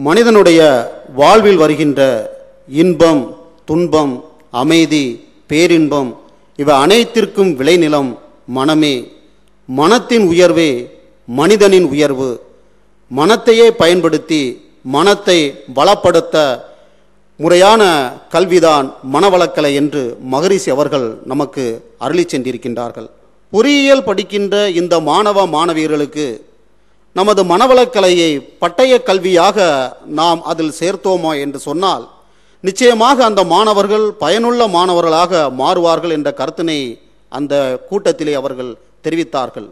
மனிதனுடைய வாழ்வில் வருகின்ற இன்பம், துன்பம், அமைதி, பேரின்பம் இவை அனைத்திற்கும் விளைநிலம் மனமே. மனத்தின் உயர்வே மனிதனின் உயர்வு. மனத்தையே பயன்படுத்தி மனத்தை வளப்படுத்த முறையான கல்விதான் மனவளக்கலை என்று மகரிஷி அவர்கள் நமக்கு அருளி சென்றிருக்கின்றார்கள். பொறியியல் படிக்கின்ற இந்த மாணவ மாணவியர்களுக்கு நமது மனவளக்கலையை பட்டய கல்வியாக நாம் அதில் சேர்த்தோமா என்று சொன்னால் நிச்சயமாக அந்த மாணவர்கள் பயனுள்ள மாணவர்களாக மாறுவார்கள் என்ற கருத்தினை அந்த கூட்டத்திலே அவர்கள் தெரிவித்தார்கள்.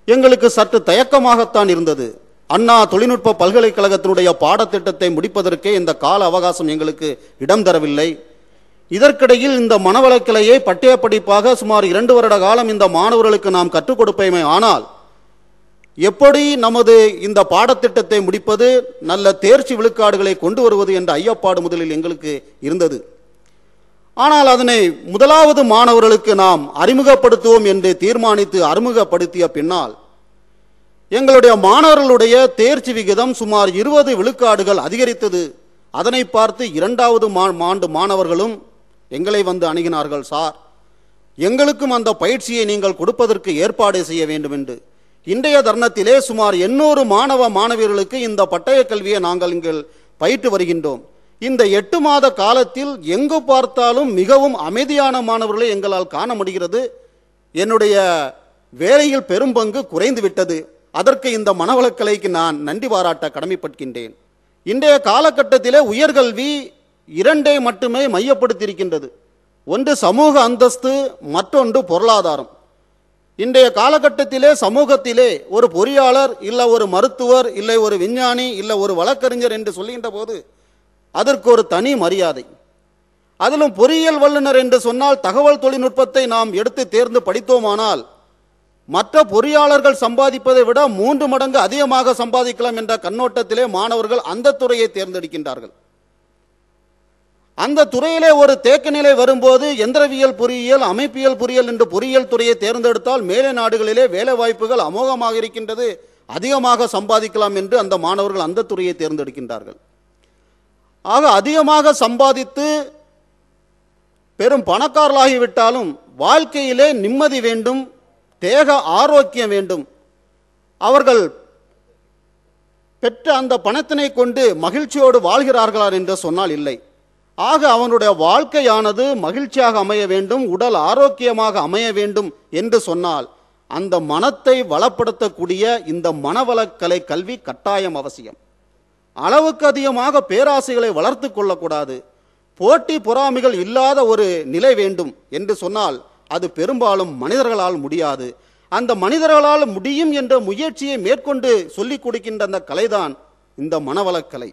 எங்களுக்கு சற்று தயக்கமாகத்தான் இருந்தது. அண்ணா தொழில்நுட்ப பல்கலைக்கழகத்தினுடைய பாடத்திட்டத்தை முடிப்பதற்கே இந்த கால அவகாசம் எங்களுக்கு இடம் தரவில்லை. இதற்கிடையில் இந்த மனவளக்கலையை பட்டய படிப்பாக சுமார் 2 வருட காலம் இந்த மாணவர்களுக்கு நாம் கற்றுக் கொடுப்போமே, ஆனால் எப்படி நமது இந்த பாடத்திட்டத்தை முடிப்பது, நல்ல தேர்ச்சி விழுக்காடுகளை கொண்டு வருவது என்ற ஐயப்பாடு முதலில் எங்களுக்கு இருந்தது. ஆனால் அதனை முதலாவது மாணவர்களுக்கு நாம் அறிமுகப்படுத்துவோம் என்று தீர்மானித்து அறிமுகப்படுத்திய பின்னால் எங்களுடைய மாணவர்களுடைய தேர்ச்சி விகிதம் சுமார் 20 விழுக்காடுகள் அதிகரித்தது. அதனை பார்த்து 2வது ஆண்டு மாணவர்களும் எங்களை வந்து அணுகினார்கள். சார், எங்களுக்கும் அந்த பயிற்சியை நீங்கள் கொடுப்பதற்கு ஏற்பாடு செய்ய வேண்டும் என்று. இன்றைய தருணத்திலே சுமார் 800 மாணவ மாணவியர்களுக்கு இந்த பட்டய கல்வியை நாங்கள் இங்கே பயிற்று வருகின்றோம். இந்த 8 மாத காலத்தில் எங்கு பார்த்தாலும் மிகவும் அமைதியான மாணவர்களை எங்களால் காண முடிகிறது. என்னுடைய வேலையில் பெரும் பங்கு குறைந்து விட்டது. அதற்கு இந்த மனவளக்கலைக்கு நான் நன்றி பாராட்ட கடமைப்பட்டுகின்றேன். இன்றைய காலகட்டத்திலே உயர்கல்வி 2ஐ மட்டுமே மையப்படுத்தியிருக்கின்றது. ஒன்று சமூக அந்தஸ்து, மற்றொன்று பொருளாதாரம். இன்றைய காலகட்டத்திலே சமூகத்திலே ஒரு பொறியாளர் இல்லை ஒரு மருத்துவர் இல்லை ஒரு விஞ்ஞானி இல்லை ஒரு வழக்கறிஞர் என்று சொல்கின்ற போது அதற்கு ஒரு தனி மரியாதை. அதிலும் பொறியியல் வல்லுநர் என்று சொன்னால் தகவல் தொழில்நுட்பத்தை நாம் எடுத்து தேர்ந்து படித்தோமானால் மற்ற பொறியாளர்கள் சம்பாதிப்பதை விட 3 மடங்கு அதிகமாக சம்பாதிக்கலாம் என்ற கண்ணோட்டத்திலே மாணவர்கள் அந்த துறையை தேர்ந்தெடுக்கின்றார்கள். அந்த துறையிலே ஒரு தேக்க நிலை வரும்போது எந்திரவியல் பொறியியல், அமைப்பியல் பொறியியல் என்று பொறியியல் துறையை தேர்ந்தெடுத்தால் மேலே நாடுகளிலே வேலை வாய்ப்புகள் அமோகமாக இருக்கின்றது, அதிகமாக சம்பாதிக்கலாம் என்று அந்த மாணவர்கள் அந்த துறையை தேர்ந்தெடுக்கின்றார்கள். ஆக அதிகமாக சம்பாதித்து பெரும் பணக்காரர்களாகிவிட்டாலும் வாழ்க்கையிலே நிம்மதி வேண்டும், தேக ஆரோக்கியம் வேண்டும். அவர்கள் பெற்ற அந்த பணத்தினை கொண்டு மகிழ்ச்சியோடு வாழ்கிறார்களா என்று சொன்னால் இல்லை. ஆக அவனுடைய வாழ்க்கையானது மகிழ்ச்சியாக அமைய வேண்டும், உடல் ஆரோக்கியமாக அமைய வேண்டும் என்று சொன்னால் அந்த மனத்தை வளப்படுத்தக்கூடிய இந்த மனவளக்கலை கல்வி கட்டாயம் அவசியம். அளவுக்கு அதிகமாக பேராசைகளை வளர்த்து கொள்ளக்கூடாது. போட்டி பொறாமைகள் இல்லாத ஒரு நிலை வேண்டும் என்று சொன்னால் அது பெரும்பாலும் மனிதர்களால் முடியாது. அந்த மனிதர்களால் முடியும் என்ற முயற்சியை மேற்கொண்டு சொல்லிக் கொடுக்கின்ற அந்த கலைதான் இந்த மனவளக்கலை.